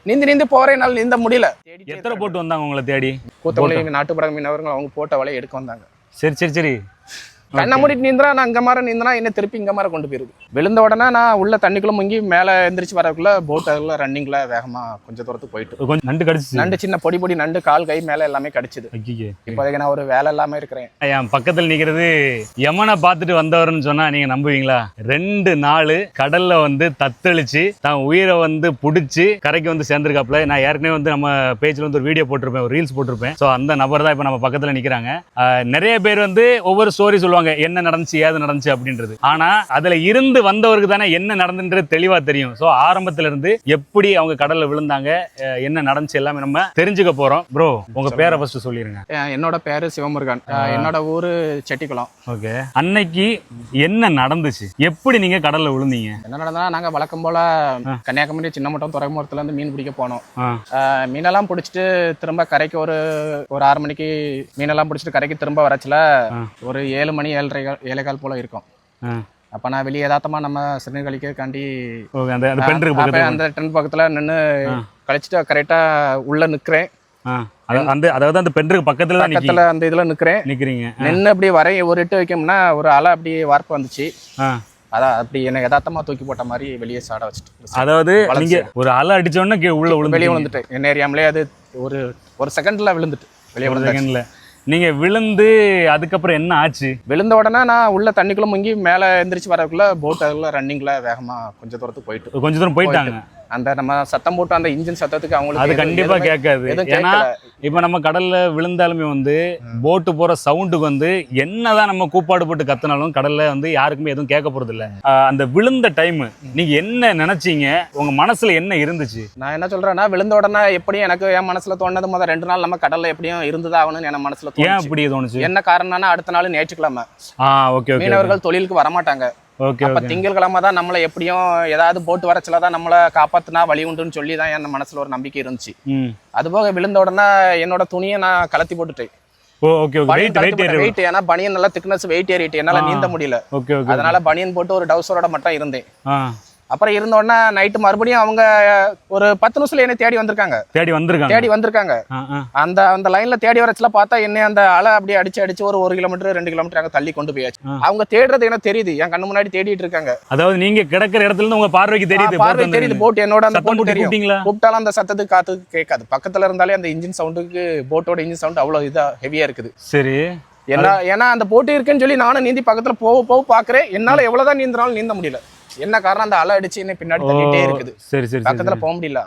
நீந்தி நீந்தி போறேன் என்னால் நீந்த முடியல. எத்தனை போட்டு வந்தாங்க உங்களை தேடி? கூத்தமல்லி நாட்டுப்படகு மீனவர்கள் அவங்க போட்ட வலையை எடுக்க வந்தாங்க. சரி சரி சரி. கண்ணை மூடிட்டு நீந்தினா நான் இங்கே மாதிரி நீந்தினா என்ன திருப்பி இங்கே மாதிரி கொண்டு போயிருது. விழுந்த உடனே நான் உள்ள தண்ணிக்குள்ள முங்கி மேலே எந்திரிச்சு வரக்குள்ள போட் அதில் ரன்னிங்ல வேகமாக கொஞ்சம் தூரத்துக்கு போயிட்டு கொஞ்சம் நண்டு கடிச்சு. நண்டு சின்ன பொடி பொடி நண்டு கால் கை மேலே எல்லாமே கடிச்சுது. இப்போதைக்கு நான் ஒரு வேலை இல்லாமல் இருக்கிறேன். என் பக்கத்தில் நிற்கிறது யமனை பார்த்துட்டு வந்தவர்னு சொன்னா நீங்க நம்புவீங்களா? 2 நாள் கடல்ல வந்து தத்தளிச்சு தான் உயிரை வந்து பிடிச்சி கரைக்கு வந்து சேர்ந்திருக்காப்ல. நான் ஏற்கனவே வந்து நம்ம பேஜ்ல வந்து ஒரு வீடியோ போட்டிருப்பேன், ஒரு ரீல்ஸ் போட்டிருப்பேன். ஸோ அந்த நபர் தான் இப்போ நம்ம பக்கத்தில் நிற்கிறாங்க. நிறைய பேர் வந்து ஒவ்வொரு ஸ்டோரி சொல்லுவாங்க, என்ன நடந்துச்சு ஏது நடந்துச்சு அப்படின்றது. ஆனா அதுல இருந்து வந்தவருக்கு தானே என்ன நடந்துன்றது தெளிவா தெரியும். சோ ஆரம்பத்துல இருந்து எப்படி அவங்க கடல்ல விழுந்தாங்க, என்ன நடந்துச்சு எல்லாமே நம்ம தெரிஞ்சுக்க போறோம். ப்ரோ உங்க பேரை ஃபர்ஸ்ட் சொல்லிருங்க. என்னோட பேரு சிவமுருகன், என்னோட ஊரு செட்டிக்குளம். ஓகே. அன்னைக்கு என்ன நடந்துச்சு, எப்படி நீங்க கடல்ல விழுந்தீங்க? என்ன நடந்தா, நாங்க வழக்கம் போல கன்னியாகுமரி சின்னமட்டம் துறைமுகத்துல இருந்து மீன் பிடிக்க போனோம். மீனெல்லாம் பிடிச்சிட்டு திரும்ப கரைக்கு ஒரு 6 மணிக்கு மீனெல்லாம் பிடிச்சிட்டு கரைக்கு திரும்ப வரச்சுல ஒரு 7 மணி 7:15 போல இருக்கும். அப்ப நான் வெளியே யதார்த்தமா நம்ம சிறுநீர் கழிக்கிறதுக்காண்டி அந்த டென்ட் பக்கத்துல நின்று கழிச்சிட்டு கரெக்டா உள்ள நிக்கிறேன். அதாவது அந்த பெண்ணுக்கு பக்கத்துல அந்த இதுல நிக்கிறீங்க. நின்று அப்படி வரைய ஒரு எட்டு வைக்கணும்னா ஒரு அலை அப்படி வார்ப்பு வந்துச்சு. அதான் அப்படி என்ன யதார்த்தமா தூக்கி போட்ட மாதிரி வெளியே சாட வச்சுட்டு, அதாவது நீங்க ஒரு அலை அடிச்சோன்னு உள்ள வெளியே விழுந்துட்டு என்ன அறியாமலே அது ஒரு செகண்ட்ல விழுந்துட்டு வெளியே விழுந்து. நீங்க விழுந்து அதுக்கப்புறம் என்ன ஆச்சு? விழுந்த உடனே நான் உள்ள தண்ணிக்குள்ள முங்கி மேலே எந்திரிச்சு வரக்குள்ள போட் அதில் ரன்னிங்ல வேகமா கொஞ்சம் தூரத்துக்கு கொஞ்சம் தூரம் போயிட்டாங்க. அந்த நம்ம சத்தம் போட்டு அந்த இன்ஜின் சத்தத்துக்கு அவங்களுக்கு அது கண்டிப்பா கேட்காது. ஏன்னா இப்ப நம்ம கடல்ல விழுந்தாலுமே வந்து போட்டு போற சவுண்டுக்கு வந்து என்னதான் நம்ம கூப்பாடு போட்டு கத்தினாலும் கடல்ல வந்து யாருக்குமே எதுவும் கேட்க போறது இல்ல. அந்த விழுந்த டைம் நீங்க என்ன நினைச்சீங்க, உங்க மனசுல என்ன இருந்துச்சு? நான் என்ன சொல்றேன்னா, விழுந்த உடனே எப்படியும் எனக்கு என் மனசுல தோணுது, முதல் 2 நாள் நம்ம கடல்ல எப்படியும் இருந்ததாகணும்னு என் மனசுல தோணுச்சு. ஏன் அப்படி தோணுச்சு? என்ன காரணம்னா, அடுத்த நாள் ஞாயிற்றுக்கிழமை மீனவர்கள் தொழிலுக்கு வரமாட்டாங்க. அப்ப திங்கட்கிழமை தான் நம்மள எப்படியும் ஏதாவது போட்டு வரச்சுலதான் நம்மள காப்பாத்தினா வழி உண்டுன்னு சொல்லி தான் என் மனசுல ஒரு நம்பிக்கை இருந்துச்சு. அதுபோக விழுந்த உடனே என்னோட துணியை நான் கலத்தி போட்டுட்டேன். ஏன்னா பனியன் நல்லா திக்னஸ் வெயிட் ஏறிட்டு என்னால நீந்த முடியல. அதனால பனியன் போட்டு ஒரு டவுசரோட மட்டும் இருந்தேன். அப்புறம் இருந்த உடனே நைட்டு மறுபடியும் அவங்க ஒரு 10 நிமிஷத்துல என்ன தேடி வந்திருக்காங்க. அந்த லைன்ல தேடி வரச்சுல பார்த்தா என்ன அந்த அலை அப்படியே அடிச்சு ஒரு 1 கிலோமீட்டர் 2 கிலோமீட்டர் அங்க தள்ளி கொண்டு போயாச்சு. அவங்க தேடுறது எனக்கு தெரியுது, என் கண்ணு முன்னாடி தேடிட்டு இருக்காங்க. அதாவது நீங்க கிடக்கிற இடத்துல இருந்து உங்க பார்வைக்கு தெரியுது போட் என்னோட அந்த போட் தெரியும். கூப்பிட்டாலும் அந்த சத்தத்துக்கு காத்து கேட்காது. பக்கத்துல இருந்தாலே அந்த இன்ஜின் சவுண்டுக்கு போட்டோட இன்ஜின் சவுண்ட் அவ்வளவு இதா ஹெவியா இருக்குது. சரி. ஏன்னா அந்த போட்டு இருக்குன்னு சொல்லி நானும் நீந்தி பக்கத்துல போக பாக்குறேன். என்னால எவ்வளவுதான் நீந்தினாலும் நீந்த முடியல. என்ன காரணம், அந்த அலை அடிச்சு என்ன பின்னாடி தள்ளிட்டே இருக்குது. பக்கத்துல போக முடியல.